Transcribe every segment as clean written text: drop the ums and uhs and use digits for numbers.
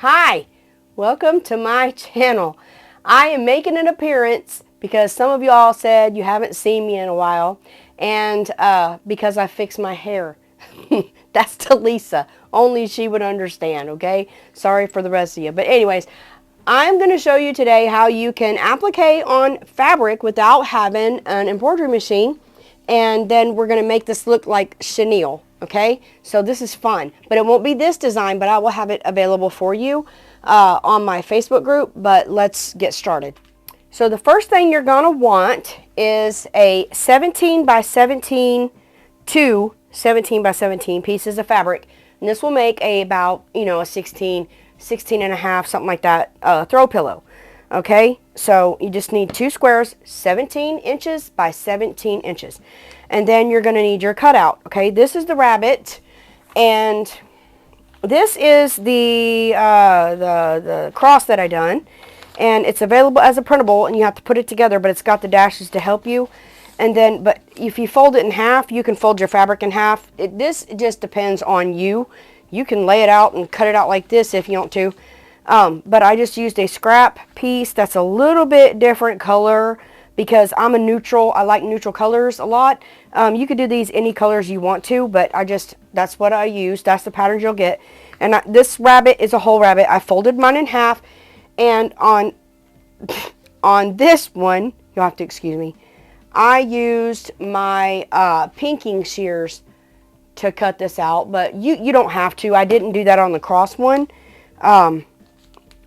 Hi, welcome to my channel. I am making an appearance because some of y'all said you haven't seen me in a while, and because I fixed my hair. That's to Lisa. Only she would understand, okay? Sorry for the rest of you. But anyways, I'm going to show you today how you can applique on fabric without having an embroidery machine, and then we're going to make this look like chenille. Okay, so this is fun, but it won't be this design, but I will have it available for you on my Facebook group. But let's get started. So the first thing you're gonna want is a 17 by 17, two 17 by 17 pieces of fabric, and this will make about, a 16 and a half, something like that, throw pillow. Okay, so you just need two squares, 17 inches by 17 inches. And then you're going to need your cutout. Okay, this is the rabbit, and this is the cross that I done, and it's available as a printable, and you have to put it together, but it's got the dashes to help you. And then, but if you fold it in half, you can fold your fabric in half. This just depends on you. You can lay it out and cut it out like this if you want to. But I just used a scrap piece that's a little bit different color because I'm a neutral. I like neutral colors a lot. You could do these any colors you want to, but that's what I used. That's the patterns you'll get. And this rabbit is a whole rabbit. I folded mine in half, and on this one, you'll have to excuse me, I used my pinking shears to cut this out, but you don't have to. I didn't do that on the cross one.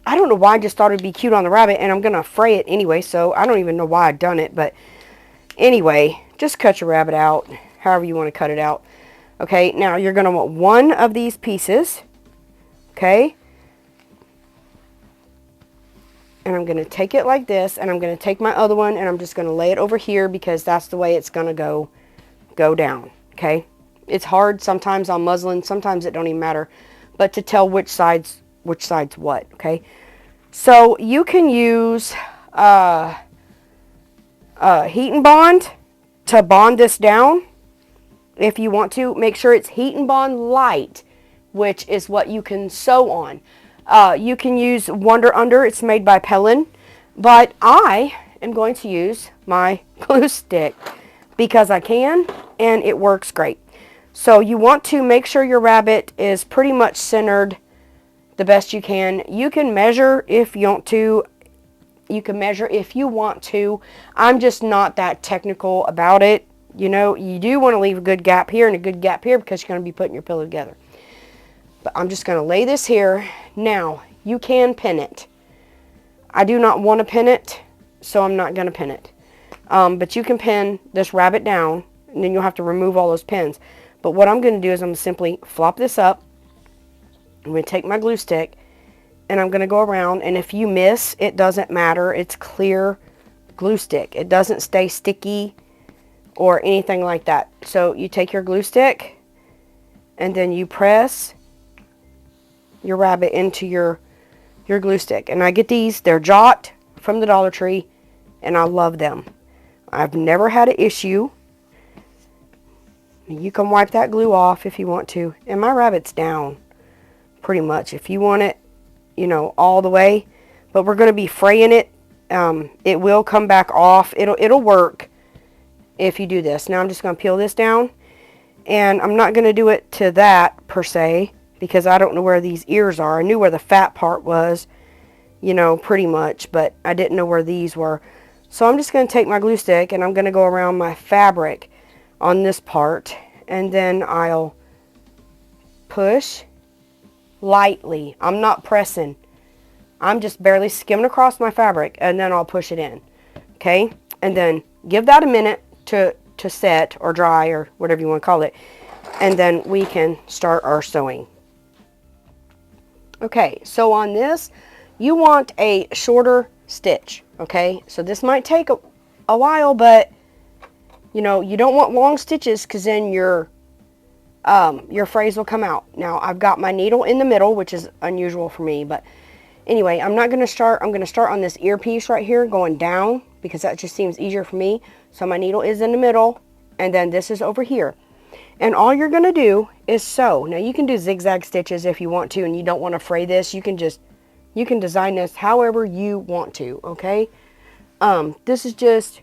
I don't know why I just thought it'd be cute on the rabbit, and I'm going to fray it anyway, so I don't even know why I've done it. But anyway, just cut your rabbit out however you want to cut it out. Okay, now you're going to want one of these pieces. Okay. And I'm going to take it like this, and I'm going to take my other one, and I'm just going to lay it over here because that's the way it's going to go down. Okay. It's hard sometimes on muslin. Sometimes it don't even matter. But to tell which side's what, okay? So you can use heat and bond to bond this down if you want to. Make sure it's heat and bond light, which is what you can sew on. You can use Wonder Under. It's made by Pellin, but I am going to use my glue stick because I can, and it works great. So you want to make sure your rabbit is pretty much centered the best you can. You can measure if you want to. You can measure if you want to. I'm just not that technical about it. You do want to leave a good gap here and a good gap here because you're going to be putting your pillow together. But I'm just going to lay this here. Now, you can pin it. I do not want to pin it, so I'm not going to pin it. But you can pin this rabbit down, and then you'll have to remove all those pins. But what I'm going to do is I'm going to simply flop this up. I'm going to take my glue stick, and I'm going to go around, and if you miss, it doesn't matter. It's clear glue stick. It doesn't stay sticky or anything like that. So you take your glue stick, and then you press your rabbit into your glue stick. And I get these. They're Jot from the Dollar Tree, and I love them. I've never had an issue. You can wipe that glue off if you want to. And my rabbit's down pretty much if you want it, all the way. But we're going to be fraying it. It will come back off. It'll work if you do this. Now I'm just going to peel this down, and I'm not going to do it to that per se because I don't know where these ears are. I knew where the fat part was, pretty much, but I didn't know where these were. So I'm just going to take my glue stick, and I'm going to go around my fabric on this part, and then I'll push lightly. I'm not pressing. I'm just barely skimming across my fabric, and then I'll push it in. Okay? And then give that a minute to set or dry or whatever you want to call it. And then we can start our sewing. Okay, so on this, you want a shorter stitch. Okay? So this might take a while, but you don't want long stitches because then your frays will come out. Now, I've got my needle in the middle, which is unusual for me, but anyway, I'm going to start on this earpiece right here going down because that just seems easier for me. So my needle is in the middle, and then this is over here. And all you're going to do is sew. Now you can do zigzag stitches if you want to and you don't want to fray this. You can design this however you want to, okay? This is just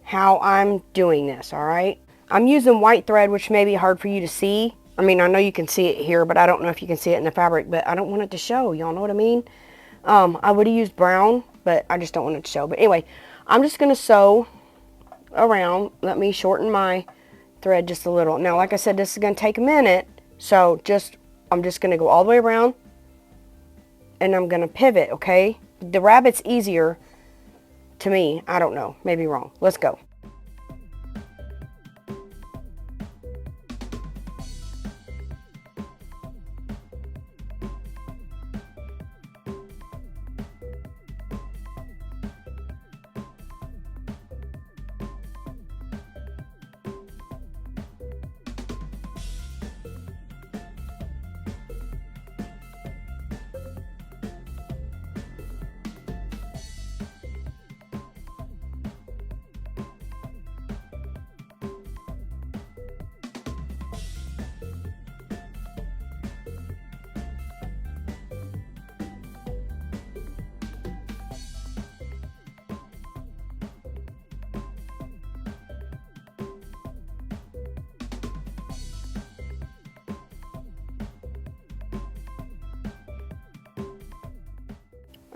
how I'm doing this, all right? I'm using white thread, which may be hard for you to see. I mean, I know you can see it here, but I don't know if you can see it in the fabric, but I don't want it to show. Y'all know what I mean? I would have used brown, but I just don't want it to show. But anyway, I'm just going to sew around. Let me shorten my thread just a little. Now, like I said, this is going to take a minute, so I'm just going to go all the way around, and I'm going to pivot, okay? The rabbit's easier to me. I don't know. Maybe wrong. Let's go.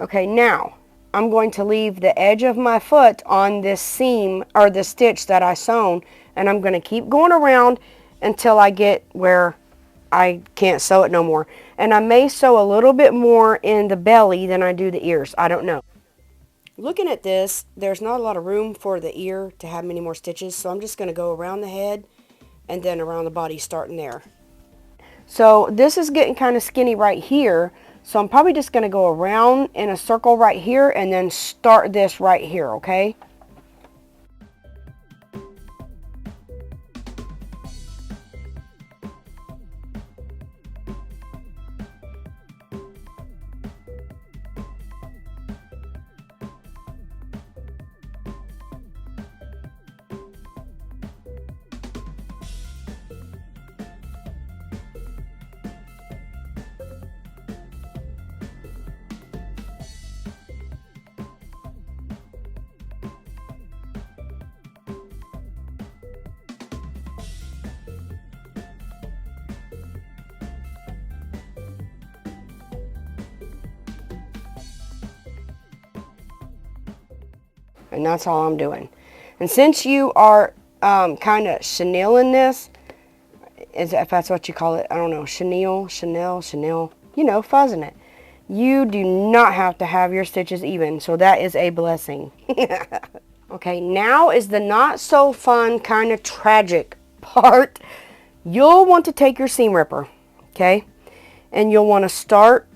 Okay, now I'm going to leave the edge of my foot on this seam or the stitch that I sewn, and I'm going to keep going around until I get where I can't sew it no more. And I may sew a little bit more in the belly than I do the ears. I don't know. Looking at this, there's not a lot of room for the ear to have many more stitches, so I'm just going to go around the head and then around the body starting there. So this is getting kind of skinny right here. So I'm probably just going to go around in a circle right here and then start this right here, okay? And that's all I'm doing. And since you are kind of chenilling this, if that's what you call it, I don't know, chenille, you know, fuzzing it. You do not have to have your stitches even, so that is a blessing. Okay, now is the not so fun, kind of tragic part. You'll want to take your seam ripper, okay, and you'll want to start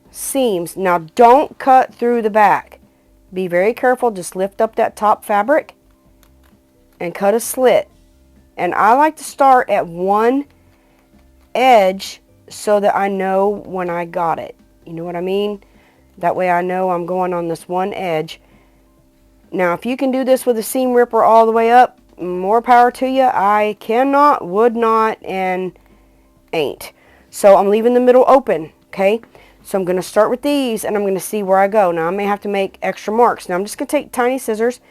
seams. Now, don't cut through the back. Be very careful. Just lift up that top fabric and cut a slit. And I like to start at one edge so that I know when I got it. You know what I mean? That way I know I'm going on this one edge. Now, if you can do this with a seam ripper all the way up, more power to you. I cannot, would not, and ain't. So I'm leaving the middle open, okay? So I'm going to start with these, and I'm going to see where I go. Now, I may have to make extra marks. Now, I'm just going to take tiny scissors,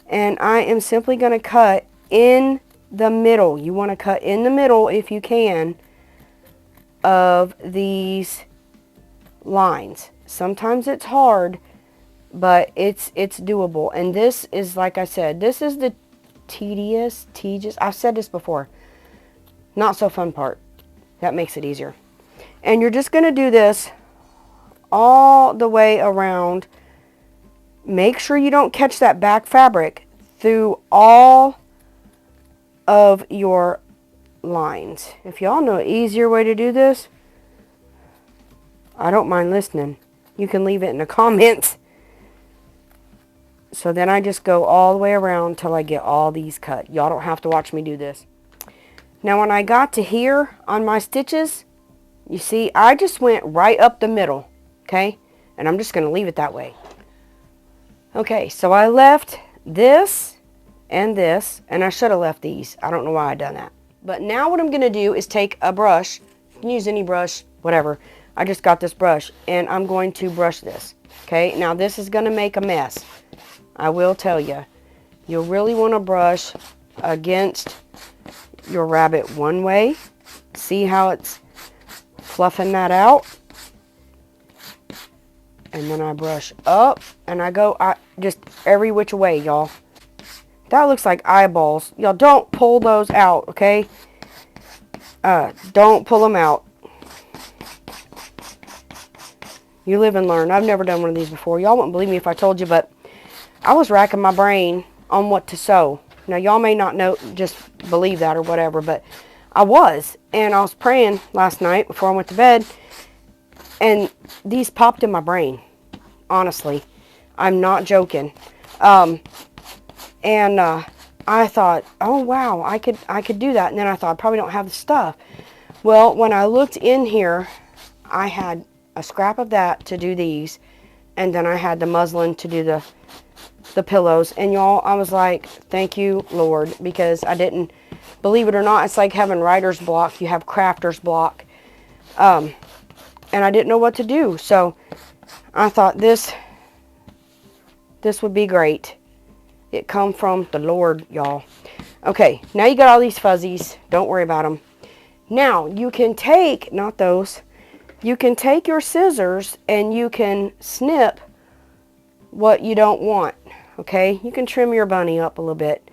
and I am simply going to cut in the middle. You want to cut in the middle, if you can, of these lines. Sometimes it's hard, but it's doable. And this is, like I said, this is the tedious, I've said this before, not so fun part. That makes it easier. And you're just going to do this all the way around. Make sure you don't catch that back fabric through all of your lines. If y'all know an easier way to do this, I don't mind listening. You can leave it in the comments. So then I just go all the way around till I get all these cut. Y'all don't have to watch me do this. Now when I got to here on my stitches, you see I just went right up the middle. Okay, and I'm just going to leave it that way. Okay, so I left this, and I should have left these. I don't know why I done that. But now what I'm going to do is take a brush. You can use any brush, whatever. I just got this brush, and I'm going to brush this. Okay, now this is going to make a mess. I will tell you. You'll really want to brush against your rabbit one way. See how it's fluffing that out? And then I brush up, and I go just every which way, y'all. That looks like eyeballs. Y'all don't pull those out, okay? Don't pull them out. You live and learn. I've never done one of these before. Y'all wouldn't believe me if I told you, but I was racking my brain on what to sew. Now, y'all may not know, just believe that or whatever, but I was. And I was praying last night before I went to bed, and these popped in my brain. Honestly, I'm not joking. I thought, oh wow, I could do that. And then I thought, I probably don't have the stuff. Well, when I looked in here, I had a scrap of that to do these, and then I had the muslin to do the pillows. And y'all, I was like, thank you, Lord, because I didn't, believe it or not, it's like having writer's block. You have crafter's block. And I didn't know what to do. So I thought this would be great. It come from the Lord, y'all. Okay, now you got all these fuzzies. Don't worry about them. Now, you can take, not those, you can take your scissors and you can snip what you don't want, okay? You can trim your bunny up a little bit.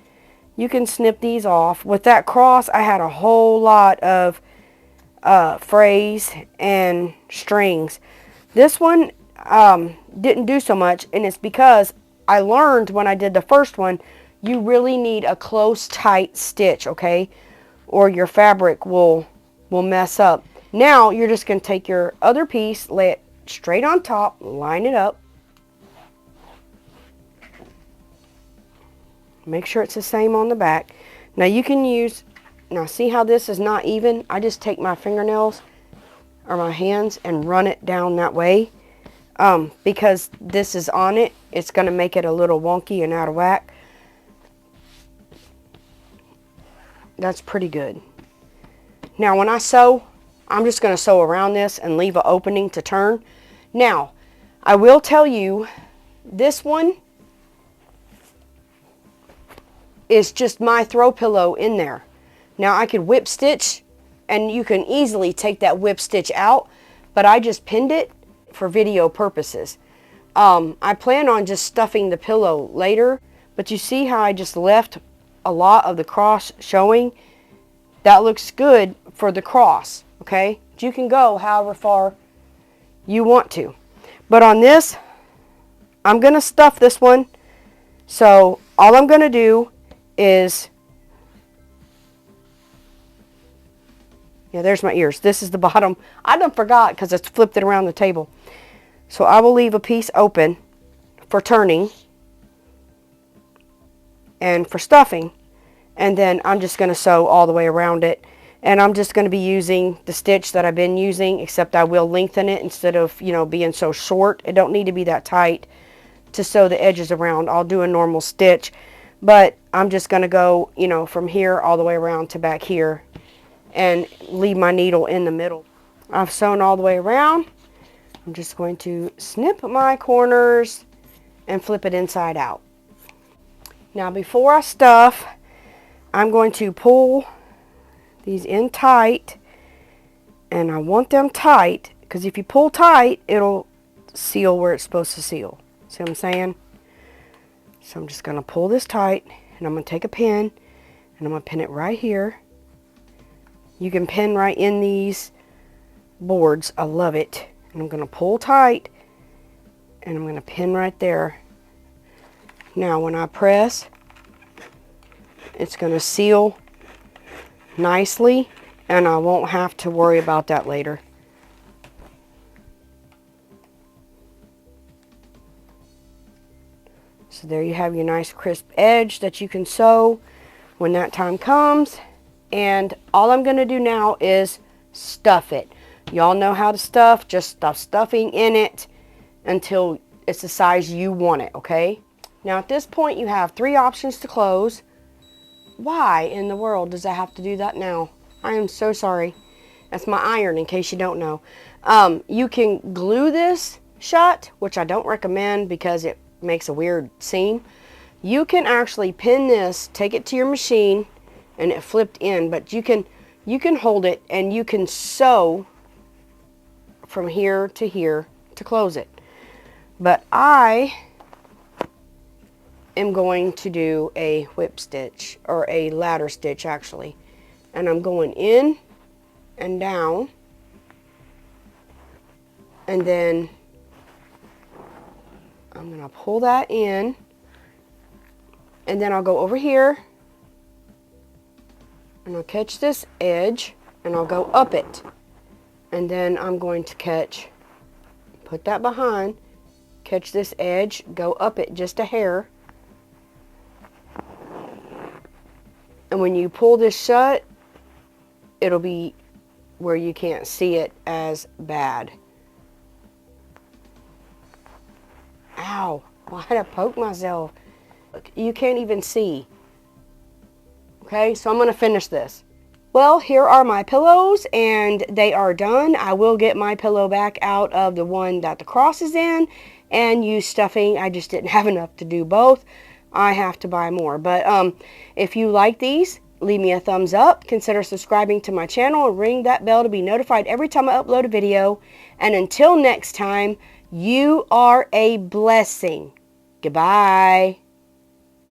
You can snip these off. With that cross, I had a whole lot of frays and strings. This one didn't do so much, and it's because I learned when I did the first one, you really need a close, tight stitch, okay? Or your fabric will mess up. Now, you're just going to take your other piece, lay it straight on top, line it up. Make sure it's the same on the back. Now, you can use, now see how this is not even? I just take my fingernails or my hands and run it down that way. Because this is on it, it's going to make it a little wonky and out of whack. That's pretty good. Now, when I sew, I'm just going to sew around this and leave an opening to turn. Now, I will tell you, this one is just my throw pillow in there. Now, I could whip stitch, and you can easily take that whip stitch out, but I just pinned it for video purposes. I plan on just stuffing the pillow later, but you see how I just left a lot of the cross showing? That looks good for the cross, okay? But you can go however far you want to. But on this, I'm going to stuff this one. So all I'm going to do is, yeah, there's my ears. This is the bottom. I done forgot because it's flipped it around the table. So I will leave a piece open for turning and for stuffing. And then I'm just going to sew all the way around it. And I'm just going to be using the stitch that I've been using, except I will lengthen it instead of, you know, being so short. It don't need to be that tight to sew the edges around. I'll do a normal stitch. But I'm just going to go, you know, from here all the way around to back here and leave my needle in the middle. I've sewn all the way around. I'm just going to snip my corners and flip it inside out. Now, before I stuff, I'm going to pull these in tight, and I want them tight because if you pull tight, it'll seal where it's supposed to seal. See what I'm saying? So I'm just going to pull this tight, and I'm going to take a pin, and I'm going to pin it right here. You can pin right in these boards. I love it. And I'm going to pull tight, and I'm going to pin right there. Now, when I press, it's going to seal nicely, and I won't have to worry about that later. So there you have your nice crisp edge that you can sew when that time comes. And all I'm going to do now is stuff it. Y'all know how to stuff. Just stuff stuffing in it until it's the size you want it, okay? Now at this point you have 3 options to close. Why in the world does I have to do that now? I am so sorry. That's my iron, in case you don't know. You can glue this shut, which I don't recommend because it makes a weird seam. You can actually pin this, take it to your machine, and it flipped in, but you can hold it and you can sew from here to close it. But I am going to do a whip stitch, or a ladder stitch actually, and I'm going in and down, and then I'm going to pull that in, and then I'll go over here and I'll catch this edge and I'll go up it, and then I'm going to put that behind, catch this edge, go up it just a hair, and when you pull this shut, it'll be where you can't see it as bad. Ow, why did I poke myself? Look, you can't even see. Okay, so I'm going to finish this. Well, here are my pillows, and they are done. I will get my pillow back out of the one that the cross is in and use stuffing. I just didn't have enough to do both. I have to buy more. But if you like these, leave me a thumbs up. Consider subscribing to my channel and ring that bell to be notified every time I upload a video. And until next time, you are a blessing. Goodbye.